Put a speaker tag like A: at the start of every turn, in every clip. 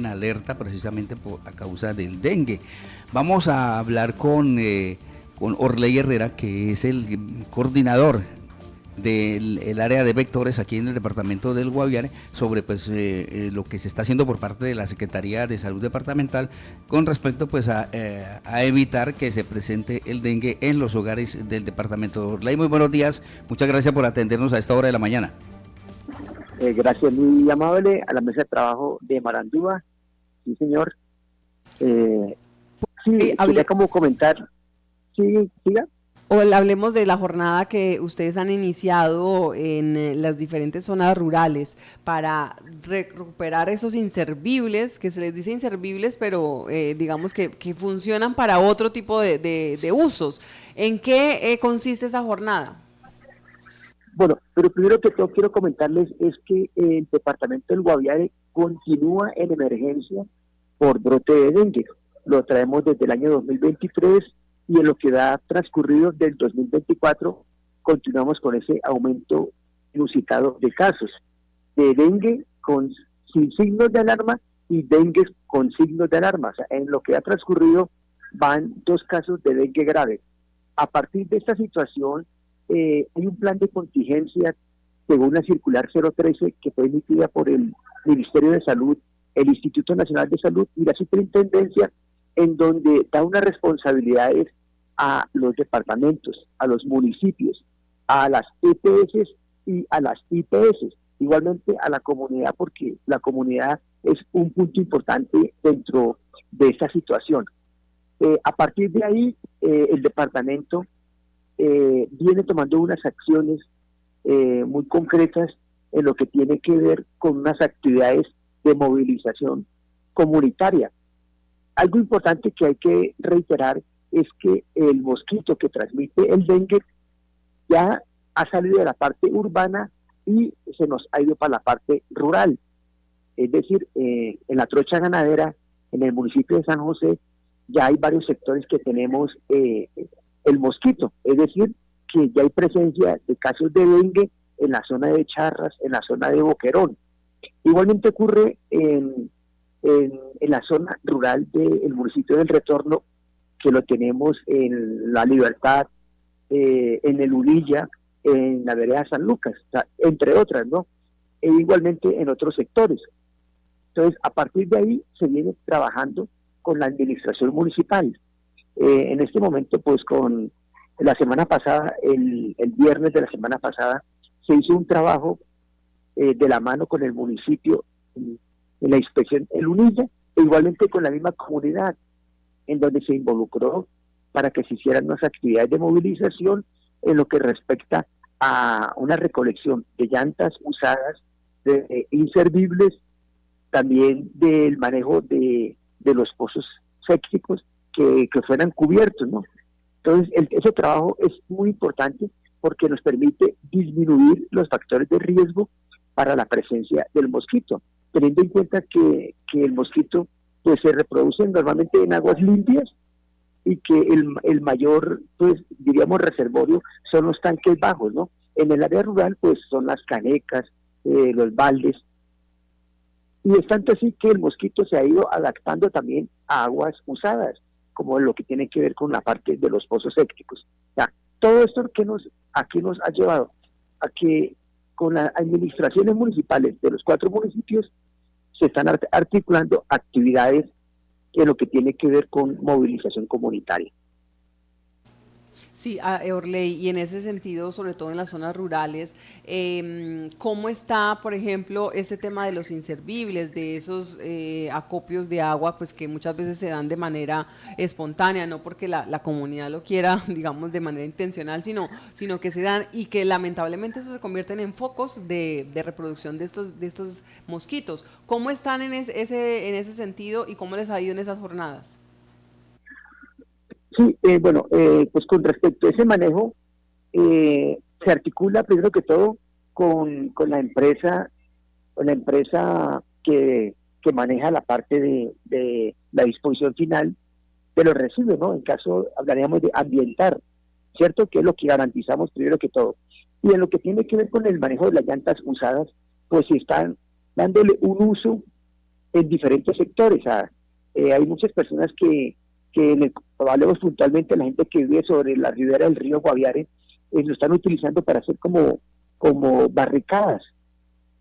A: en alerta precisamente a causa del dengue. Vamos a hablar con Orley Herrera, que es el coordinador del área de vectores aquí en el departamento del Guaviare, sobre pues lo que se está haciendo por parte de la Secretaría de Salud Departamental con respecto pues a evitar que se presente el dengue en los hogares del departamento. Orley, muy buenos días, muchas gracias por atendernos a esta hora de la mañana.
B: Gracias, muy amable, a la mesa de trabajo de Marandúa. Sí, señor. Quería como comentar. Sí, siga.
C: O hablemos de la jornada que ustedes han iniciado en las diferentes zonas rurales para recuperar esos inservibles, que se les dice inservibles, pero digamos que funcionan para otro tipo de usos. ¿En qué consiste esa jornada?
B: Bueno, pero primero que todo quiero comentarles es que el departamento del Guaviare continúa en emergencia por brote de dengue. Lo traemos desde el año 2023 y en lo que da transcurrido del 2024 continuamos con ese aumento inusitado de casos de dengue sin signos de alarma y dengue con signos de alarma. O sea, en lo que ha transcurrido van 2 casos de dengue grave. A partir de esta situación hay un plan de contingencia según la circular 013 que fue emitida por el Ministerio de Salud, el Instituto Nacional de Salud y la Superintendencia, en donde da unas responsabilidades a los departamentos, a los municipios, a las EPS y a las IPS, igualmente a la comunidad, porque la comunidad es un punto importante dentro de esta situación. A partir de ahí, el departamento viene tomando unas acciones muy concretas en lo que tiene que ver con unas actividades de movilización comunitaria. Algo importante que hay que reiterar es que el mosquito que transmite el dengue ya ha salido de la parte urbana y se nos ha ido para la parte rural. Es decir, en la trocha ganadera, en el municipio de San José, ya hay varios sectores que tenemos el mosquito, es decir, que ya hay presencia de casos de dengue en la zona de Charras, en la zona de Boquerón. Igualmente ocurre en la zona rural del municipio del Retorno, que lo tenemos en La Libertad, en el Unilla, en la vereda San Lucas, o sea, entre otras, ¿no? E igualmente en otros sectores. Entonces, a partir de ahí se viene trabajando con la administración municipal. En este momento, pues con la semana pasada, el viernes de la semana pasada, se hizo un trabajo de la mano con el municipio en la inspección El Unilla, e igualmente con la misma comunidad, en donde se involucró para que se hicieran unas actividades de movilización en lo que respecta a una recolección de llantas usadas, de inservibles, también del manejo de los pozos sépticos que fueran cubiertos, ¿no? Entonces, ese trabajo es muy importante porque nos permite disminuir los factores de riesgo para la presencia del mosquito, teniendo en cuenta que el mosquito pues se reproduce normalmente en aguas limpias y que el mayor, pues diríamos, reservorio son los tanques bajos, ¿no? En el área rural pues son las canecas, los baldes, y es tanto así que el mosquito se ha ido adaptando también a aguas usadas, como lo que tiene que ver con la parte de los pozos sépticos. O sea, todo esto aquí nos ha llevado a que con las administraciones municipales de los 4 municipios se están articulando actividades en lo que tiene que ver con movilización comunitaria.
C: Sí, Orley, y en ese sentido, sobre todo en las zonas rurales, ¿cómo está, por ejemplo, este tema de los inservibles, de esos acopios de agua, pues que muchas veces se dan de manera espontánea, no porque la comunidad lo quiera, digamos, de manera intencional, sino que se dan y que lamentablemente eso se convierten en focos de reproducción de estos mosquitos? ¿Cómo están en ese sentido y cómo les ha ido en esas jornadas?
B: Sí, pues con respecto a ese manejo, se articula primero que todo con la empresa que maneja la parte de la disposición final de los residuos, ¿no? En caso, hablaríamos de ambientar, ¿cierto? Que es lo que garantizamos primero que todo. Y en lo que tiene que ver con el manejo de las llantas usadas, pues si están dándole un uso en diferentes sectores. Hay muchas personas hablemos puntualmente de la gente que vive sobre la ribera del río Guaviare, lo están utilizando para hacer como barricadas,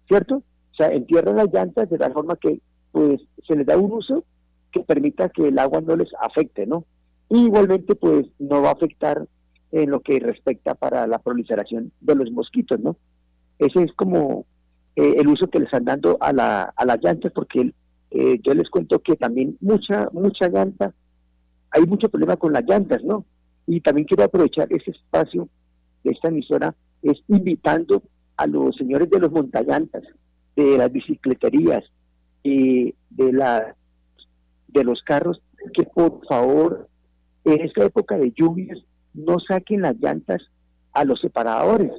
B: ¿cierto? O sea, entierran las llantas de tal forma que pues se les da un uso que permita que el agua no les afecte, ¿no? Y igualmente pues no va a afectar en lo que respecta para la proliferación de los mosquitos, ¿no? Ese es como el uso que le están dando a las llantas, porque yo les cuento que también mucha llanta, hay mucho problema con las llantas, ¿no? Y también quiero aprovechar ese espacio de esta emisora, es invitando a los señores de los montallantas, de las bicicleterías, de los carros, que por favor, en esta época de lluvias, no saquen las llantas a los separadores.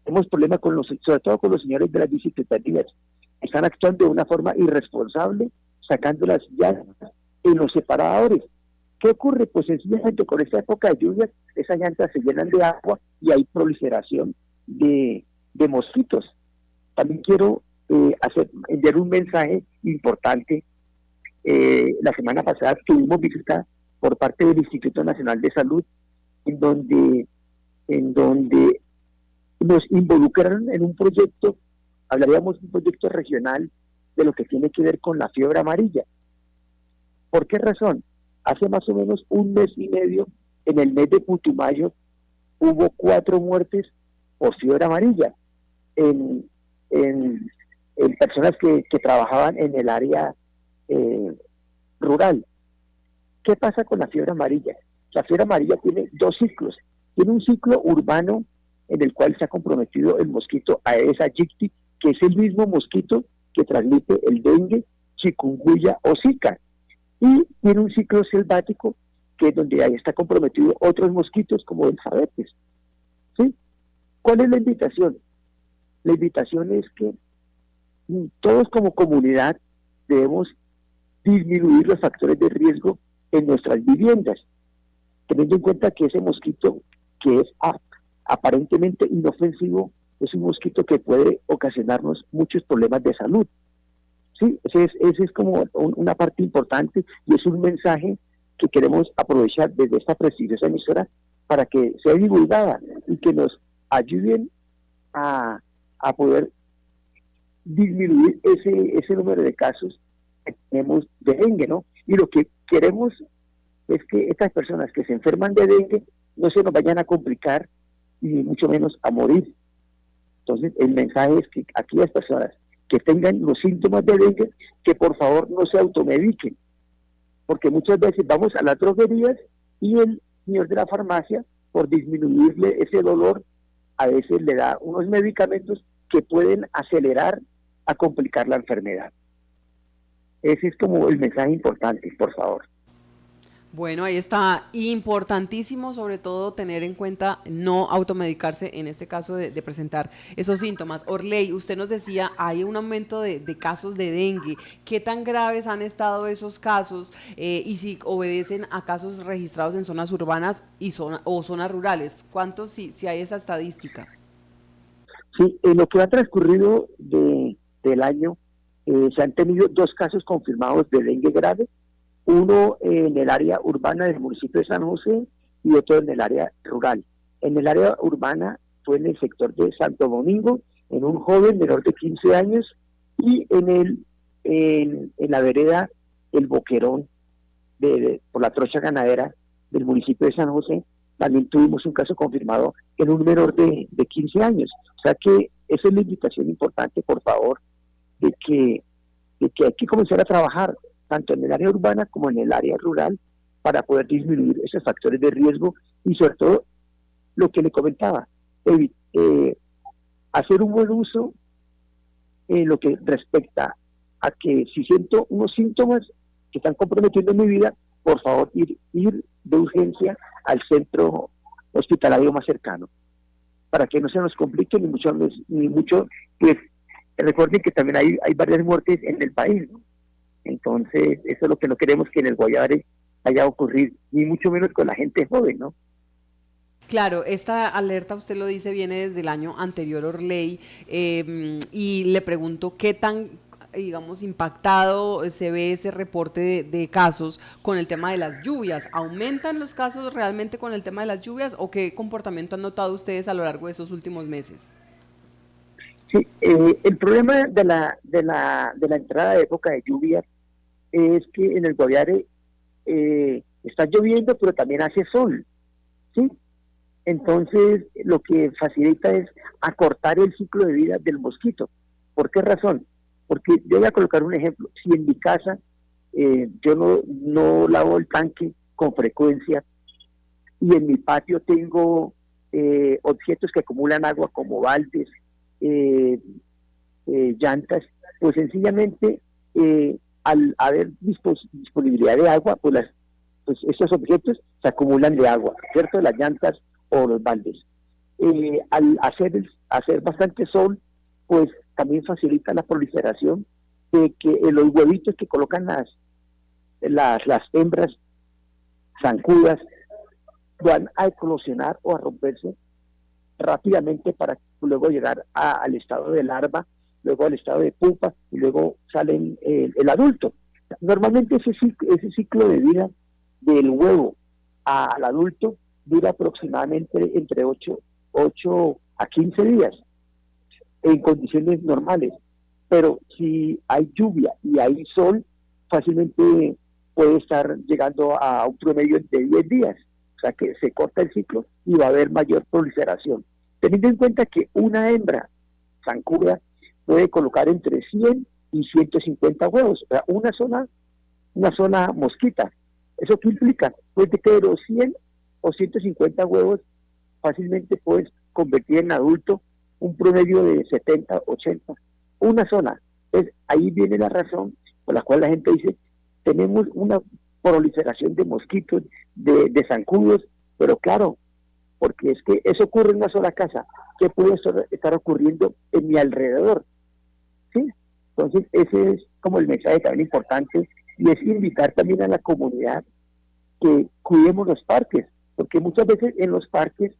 B: Tenemos problemas sobre todo con los señores de las bicicleterías. Están actuando de una forma irresponsable, sacando las llantas en los separadores. ¿Qué ocurre? Pues sencillamente con esta época de lluvias, esas llantas se llenan de agua y hay proliferación de mosquitos. También quiero enviar un mensaje importante. La semana pasada tuvimos visita por parte del Instituto Nacional de Salud, en donde nos involucraron en un proyecto, hablaríamos de un proyecto regional de lo que tiene que ver con la fiebre amarilla. ¿Por qué razón? Hace más o menos un mes y medio, en el mes de Putumayo, hubo 4 muertes por fiebre amarilla en personas que trabajaban en el área rural. ¿Qué pasa con la fiebre amarilla? La fiebre amarilla tiene 2 ciclos. Tiene un ciclo urbano en el cual se ha comprometido el mosquito Aedes aegypti, que es el mismo mosquito que transmite el dengue, chikungunya o zika. Y tiene un ciclo selvático, que es donde ahí está comprometido otros mosquitos como el sabetes. ¿Sí? ¿Cuál es la invitación? La invitación es que todos como comunidad debemos disminuir los factores de riesgo en nuestras viviendas, teniendo en cuenta que ese mosquito, que es aparentemente inofensivo, es un mosquito que puede ocasionarnos muchos problemas de salud. Sí, ese es como una parte importante, y es un mensaje que queremos aprovechar desde esta prestigiosa emisora para que sea divulgada y que nos ayuden a poder disminuir ese número de casos que tenemos de dengue, ¿no? Y lo que queremos es que estas personas que se enferman de dengue no se nos vayan a complicar y mucho menos a morir. Entonces, el mensaje es que aquellas personas que tengan los síntomas de dengue, que por favor no se automediquen, porque muchas veces vamos a las droguerías y el señor de la farmacia, por disminuirle ese dolor, a veces le da unos medicamentos que pueden acelerar a complicar la enfermedad. Ese es como el mensaje importante, por favor.
C: Bueno, ahí está, importantísimo sobre todo tener en cuenta no automedicarse en este caso de presentar esos síntomas. Orley, usted nos decía, hay un aumento de casos de dengue. ¿Qué tan graves han estado esos casos y si obedecen a casos registrados en zonas urbanas o zonas rurales? ¿Cuántos si hay esa estadística?
B: Sí, en lo que ha transcurrido del año, se han tenido 2 casos confirmados de dengue grave, uno en el área urbana del municipio de San José y otro en el área rural. En el área urbana fue en el sector de Santo Domingo, en un joven menor de 15 años, y en la vereda El Boquerón, por la trocha ganadera del municipio de San José, también tuvimos un caso confirmado en un menor de 15 años. O sea que esa es la invitación importante, por favor, de que hay que comenzar a trabajar tanto en el área urbana como en el área rural para poder disminuir esos factores de riesgo y sobre todo lo que le comentaba, hacer un buen uso en lo que respecta a que si siento unos síntomas que están comprometiendo mi vida, por favor ir de urgencia al centro hospitalario más cercano para que no se nos complique ni mucho, pues recuerden que también hay varias muertes en el país, ¿no? Entonces, eso es lo que no queremos que en el Guaviare vaya a ocurrir, ni mucho menos con la gente joven, ¿no?
C: Claro, esta alerta, usted lo dice, viene desde el año anterior, Orley, y le pregunto qué tan digamos, impactado se ve ese reporte de casos con el tema de las lluvias? ¿Aumentan los casos realmente con el tema de las lluvias o qué comportamiento han notado ustedes a lo largo de esos últimos meses?
B: Sí, el problema de la entrada de época de lluvia es que en el Guaviare está lloviendo, pero también hace sol, ¿sí? Entonces, lo que facilita es acortar el ciclo de vida del mosquito. ¿Por qué razón? Porque yo voy a colocar un ejemplo. Si en mi casa yo no lavo el tanque con frecuencia y en mi patio tengo objetos que acumulan agua como baldes, eh, llantas, pues sencillamente al haber disponibilidad de agua, pues estos objetos se acumulan de agua, ¿cierto? Las llantas o los baldes. Al hacer bastante sol, pues también facilita la proliferación de que los huevitos que colocan las hembras zancudas van a eclosionar o a romperse rápidamente para luego llegar al estado de larva, luego al estado de pupa y luego salen el adulto. Normalmente ese ciclo de vida del huevo al adulto dura aproximadamente entre 8 a 15 días en condiciones normales, pero si hay lluvia y hay sol, fácilmente puede estar llegando a un promedio de 10 días, o sea que se corta el ciclo y va a haber mayor proliferación. Teniendo en cuenta que una hembra zancuda puede colocar entre 100 y 150 huevos, o sea, una sola mosquita. ¿Eso qué implica? Pues de que de los 100 o 150 huevos fácilmente puedes convertir en adulto un promedio de 70, 80, una sola. Entonces, ahí viene la razón por la cual la gente dice, tenemos una proliferación de mosquitos, de zancudos, pero claro, porque es que eso ocurre en una sola casa. ¿Qué puede estar ocurriendo en mi alrededor? ¿Sí? Entonces, ese es como el mensaje también importante, y es invitar también a la comunidad que cuidemos los parques, porque muchas veces en los parques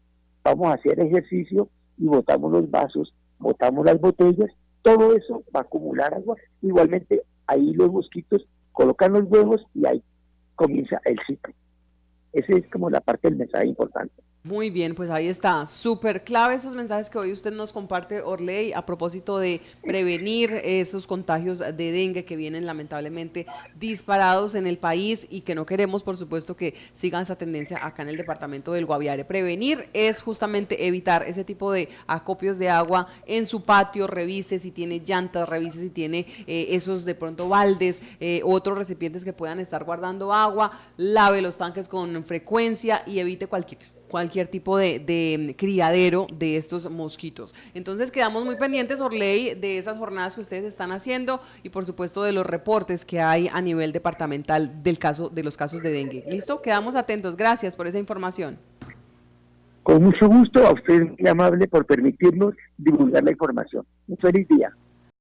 B: vamos a hacer ejercicio y botamos los vasos, botamos las botellas, todo eso va a acumular agua. Igualmente, ahí los mosquitos colocan los huevos y ahí comienza el ciclo. Esa es como la parte del mensaje importante.
C: Muy bien, pues ahí está, súper clave esos mensajes que hoy usted nos comparte, Orley, a propósito de prevenir esos contagios de dengue que vienen lamentablemente disparados en el país y que no queremos, por supuesto, que sigan esa tendencia acá en el departamento del Guaviare. Prevenir es justamente evitar ese tipo de acopios de agua en su patio, revise si tiene llantas, revise si tiene esos de pronto baldes, otros recipientes que puedan estar guardando agua, lave los tanques con frecuencia y evite cualquier tipo de criadero de estos mosquitos. Entonces quedamos muy pendientes, Orley, de esas jornadas que ustedes están haciendo y por supuesto de los reportes que hay a nivel departamental de los casos de dengue. ¿Listo? Quedamos atentos. Gracias por esa información.
B: Con mucho gusto, a usted muy amable por permitirnos divulgar la información. Un feliz día.